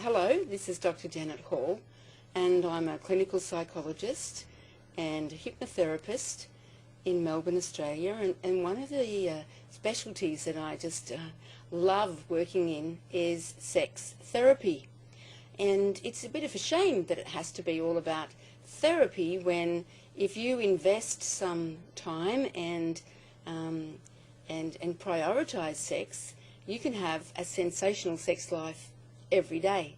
Hello, this is Dr. Janet Hall, and I'm a clinical psychologist and hypnotherapist in Melbourne, Australia, and one of the specialties that I just love working in is sex therapy. And it's a bit of a shame that it has to be all about therapy when if you invest some time and prioritise sex, you can have a sensational sex life every day.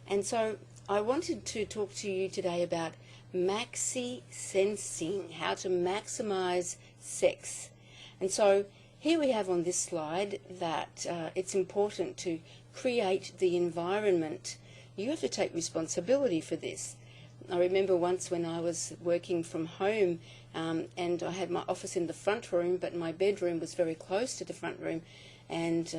And so I wanted to talk to you today about maxi-sensing, how to maximise sex. And so here we have on this slide that it's important to create the environment. You have to take responsibility for this. I remember once when I was working from home and I had my office in the front room, but my bedroom was very close to the front room, and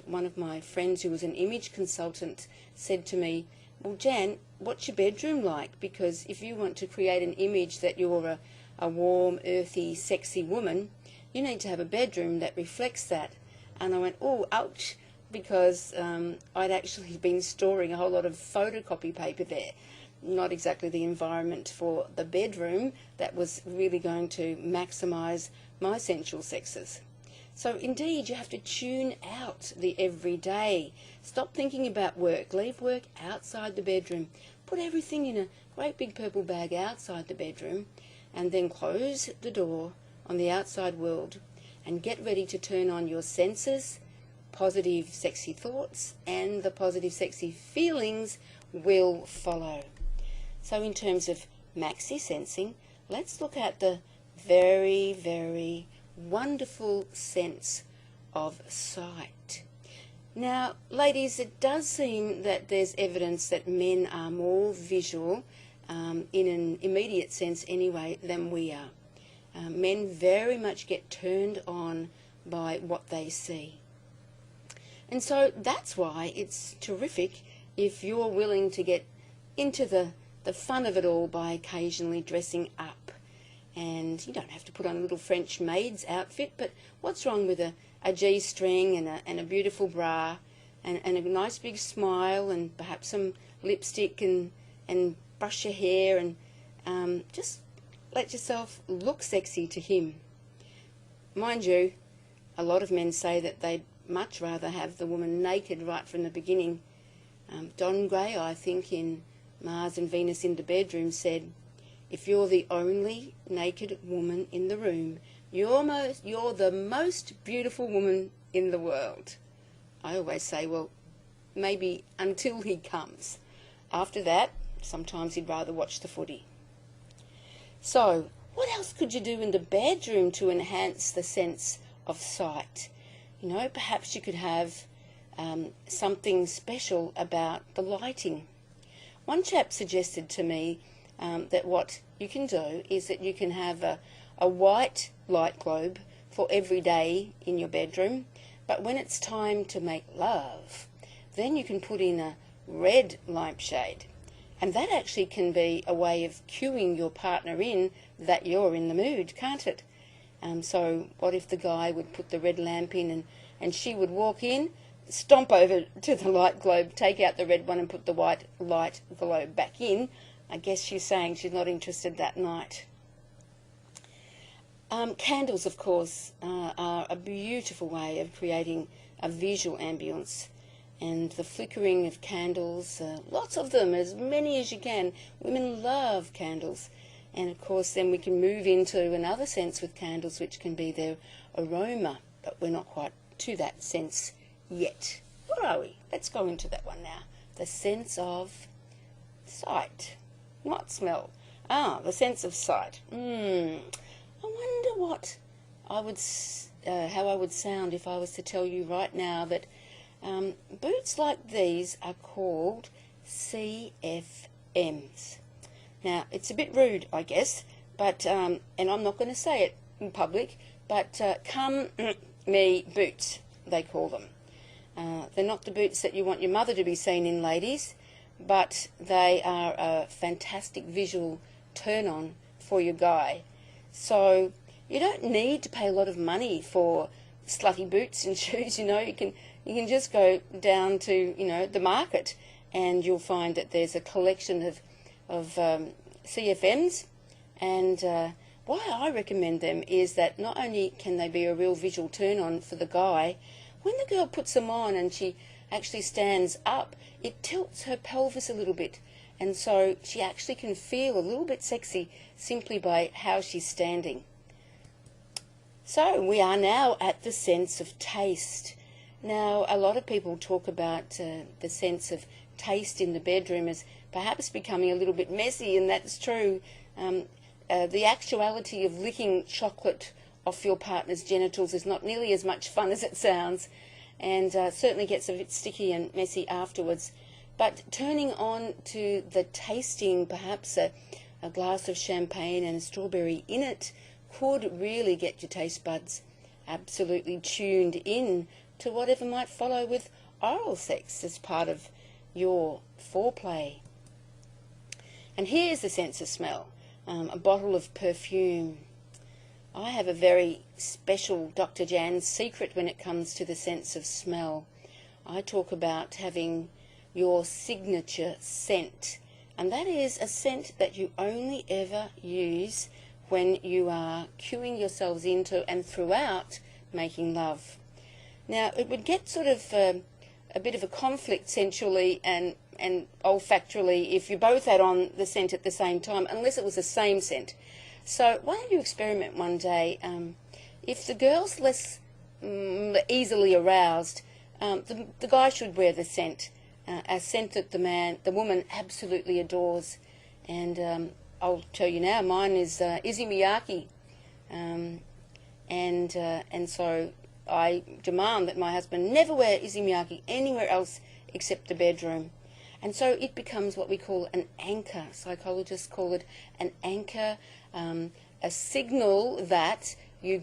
one of my friends who was an image consultant said to me, "Well, Jan, what's your bedroom like? Because if you want to create an image that you're a warm, earthy, sexy woman, you need to have a bedroom that reflects that." And I went, "Oh, ouch," because I'd actually been storing a whole lot of photocopy paper there. Not exactly the environment for the bedroom that was really going to maximise my sensual sexes. So indeed, you have to tune out the everyday. Stop thinking about work. Leave work outside the bedroom. Put everything in a great big purple bag outside the bedroom, and then close the door on the outside world and get ready to turn on your senses. Positive sexy thoughts and the positive sexy feelings will follow. So in terms of maxi sensing, let's look at the very, very wonderful sense of sight. Now, ladies, it does seem that there's evidence that men are more visual in an immediate sense anyway than we are. Men very much get turned on by what they see. And so that's why it's terrific if you're willing to get into the fun of it all by occasionally dressing up. And you don't have to put on a little French maid's outfit, but what's wrong with a G-string and a beautiful bra and a nice big smile and perhaps some lipstick and brush your hair and just let yourself look sexy to him. Mind you, a lot of men say that they'd much rather have the woman naked right from the beginning. Don Gray, I think, in Mars and Venus in the Bedroom said, "If you're the only naked woman in the room, you're the most beautiful woman in the world." I always say, well, maybe until he comes. After that, sometimes he'd rather watch the footy. So, what else could you do in the bedroom to enhance the sense of sight? You know, perhaps you could have something special about the lighting. One chap suggested to me that what you can do is that you can have a white light globe for every day in your bedroom, but when it's time to make love, then you can put in a red lampshade. And that actually can be a way of cueing your partner in that you're in the mood, can't it? So what if the guy would put the red lamp in and she would walk in, stomp over to the light globe, take out the red one and put the white light globe back in? I guess she's saying she's not interested that night. Candles, of course, are a beautiful way of creating a visual ambience. And the flickering of candles, lots of them, as many as you can. Women love candles. And of course then we can move into another sense with candles, which can be their aroma. But we're not quite to that sense yet. Where are we? Let's go into that one now. The sense of sight. Not smell. The sense of sight. I wonder what I would, how I would sound if I was to tell you right now that boots like these are called CFMs. Now, it's a bit rude, I guess, but and I'm not going to say it in public, but come me boots, they call them. They're not the boots that you want your mother to be seen in, ladies, but they are a fantastic visual turn-on for your guy. So you don't need to pay a lot of money for slutty boots and shoes. You can just go down to the market, and you'll find that there's a collection of CFMs. And why I recommend them is that not only can they be a real visual turn on for the guy, when the girl puts them on and she actually stands up, it tilts her pelvis a little bit, and so she actually can feel a little bit sexy simply by how she's standing. So we are now at the sense of taste. Now, a lot of people talk about the sense of taste in the bedroom as perhaps becoming a little bit messy, and that's true. The actuality of licking chocolate off your partner's genitals is not nearly as much fun as it sounds, and certainly gets a bit sticky and messy afterwards. But turning on to the tasting, perhaps a glass of champagne and a strawberry in it, could really get your taste buds absolutely tuned in to whatever might follow with oral sex as part of your foreplay. And here's the sense of smell. A bottle of perfume. I have a very special Dr. Jan's secret when it comes to the sense of smell. I talk about having your signature scent, and that is a scent that you only ever use when you are cueing yourselves into and throughout making love. Now, it would get sort of a bit of a conflict sensually and olfactorily if you both had on the scent at the same time, unless it was the same scent. So why don't you experiment one day? If the girl's less easily aroused, the guy should wear the scent, a scent that the woman absolutely adores. And I'll tell you now, mine is Izzy Miyake, and so I demand that my husband never wear Izzy Miyake anywhere else except the bedroom. And so it becomes what we call an anchor. Psychologists call it an anchor, a signal that you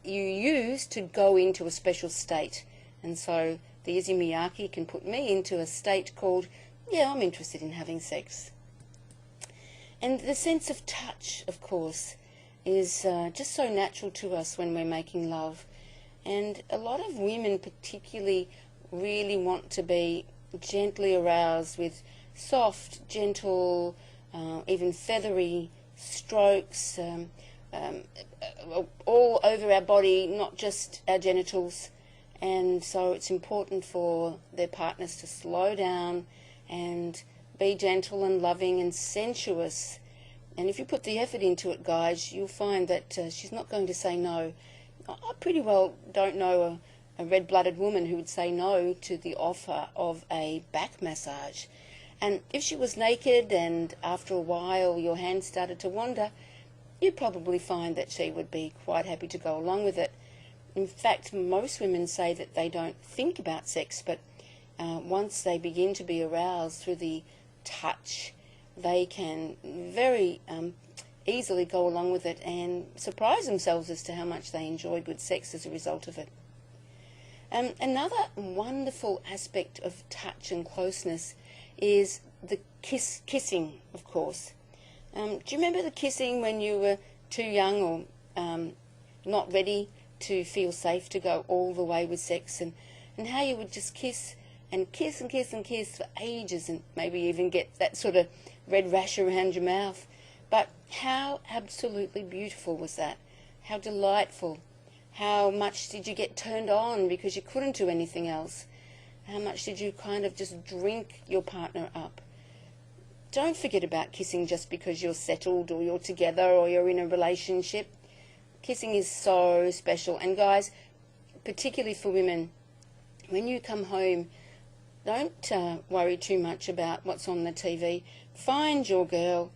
use to go into a special state. And so the Izzy Miyake can put me into a state called, yeah, I'm interested in having sex. And the sense of touch, of course, is just so natural to us when we're making love. And a lot of women particularly really want to be gently aroused with soft, gentle, even feathery strokes all over our body, not just our genitals. And so it's important for their partners to slow down and be gentle and loving and sensuous. And if you put the effort into it, guys, you'll find that she's not going to say no. I pretty well don't know a red-blooded woman who would say no to the offer of a back massage. And if she was naked and after a while your hand started to wander, you'd probably find that she would be quite happy to go along with it. In fact, most women say that they don't think about sex, but once they begin to be aroused through the touch, they can very easily go along with it and surprise themselves as to how much they enjoy good sex as a result of it. Another wonderful aspect of touch and closeness is the kissing, of course. Do you remember the kissing when you were too young or not ready to feel safe to go all the way with sex, and how you would just kiss and kiss and kiss and kiss for ages, and maybe even get that sort of red rash around your mouth? But how absolutely beautiful was that? How delightful. How much did you get turned on because you couldn't do anything else? How much did you kind of just drink your partner up? Don't forget about kissing just because you're settled or you're together or you're in a relationship. Kissing is so special. And guys, particularly for women, when you come home, don't worry too much about what's on the TV. Find your girl,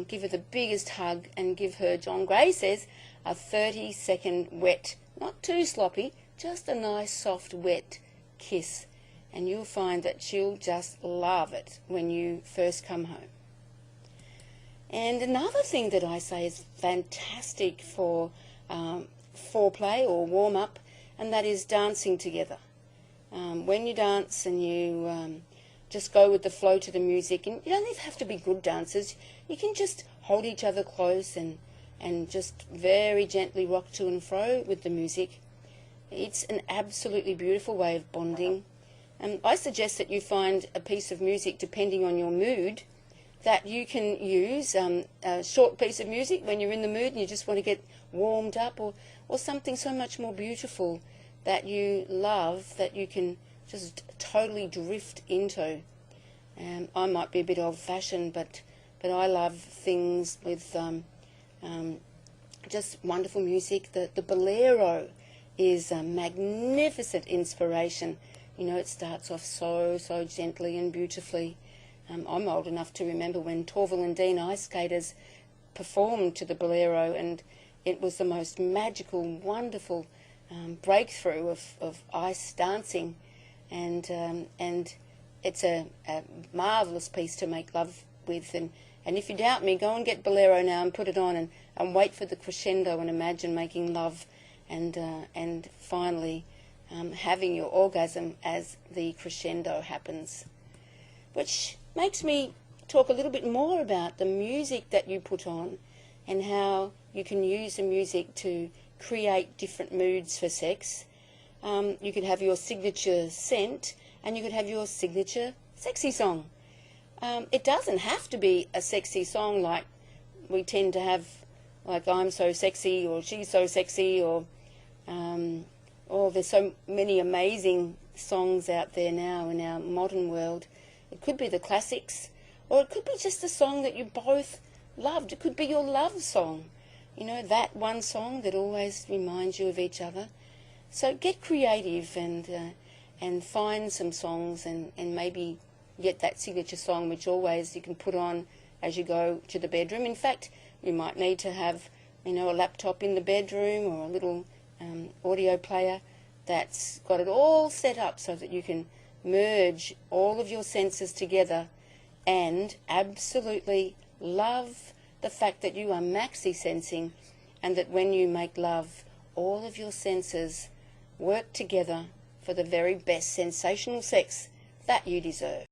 give her the biggest hug, and give her, John Gray says, a 30-second wet, not too sloppy, just a nice soft wet kiss. And you'll find that she'll just love it when you first come home. And another thing that I say is fantastic for foreplay or warm-up, and that is dancing together. When you dance and you just go with the flow to the music, and you don't even have to be good dancers, you can just hold each other close and just very gently rock to and fro with the music. It's an absolutely beautiful way of bonding. I suggest that you find a piece of music, depending on your mood, that you can use, a short piece of music when you're in the mood and you just want to get warmed up, or something so much more beautiful that you love, that you can just totally drift into. I might be a bit old-fashioned, but I love things with just wonderful music. The bolero is a magnificent inspiration. You know, it starts off so gently and beautifully. I'm old enough to remember when Torval and Dean ice skaters performed to the bolero, and it was the most magical, wonderful breakthrough of ice dancing, and it's a marvellous piece to make love with. And if you doubt me, go and get bolero now and put it on, and wait for the crescendo and imagine making love, and finally having your orgasm as the crescendo happens. Which makes me talk a little bit more about the music that you put on, and how you can use the music to create different moods for sex. You could have your signature scent, and you could have your signature sexy song. It doesn't have to be a sexy song like we tend to have, like I'm so sexy, or she's so sexy, or there's so many amazing songs out there now in our modern world. It could be the classics, or it could be just a song that you both loved. It could be your love song, you know, that one song that always reminds you of each other. So get creative and find some songs, and maybe get that signature song, which always you can put on as you go to the bedroom. In fact, you might need to have, you know, a laptop in the bedroom, or a little audio player that's got it all set up so that you can merge all of your senses together and absolutely love the fact that you are maxi sensing, and that when you make love, all of your senses work together for the very best sensational sex that you deserve.